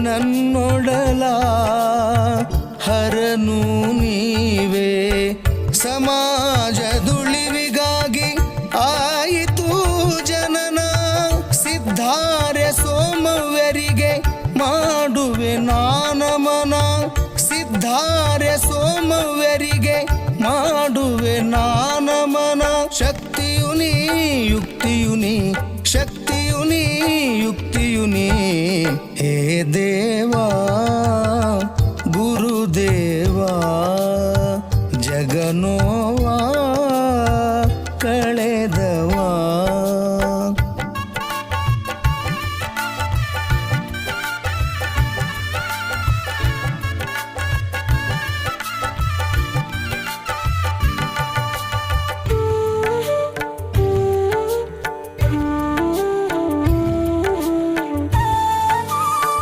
ನನ್ನೊಡಲ ಹರನು ನೀವೇ. ಸಮಾಜದುಳಿವಿಗಾಗಿ ಆಯಿತು ಜನನ, ಸಿದ್ಧಾರ್ಯ ಸೋಮವ್ಯರಿಗೆ ಮಾಡುವೆ ನಾನಮನ. ಸಿದ್ಧಾರ್ಯ ಸೋಮವ್ಯರಿಗೆ ಮಾಡುವೆ ನಾನಮನ. ಶಕ್ತಿಯು ನೀ ಯುಕ್ತಿಯು ನೀ, ಶಕ್ತಿಯು ನೀ ಯುಕ್ತಿಯು ನೀ, ಹೇ ದೇವಾ.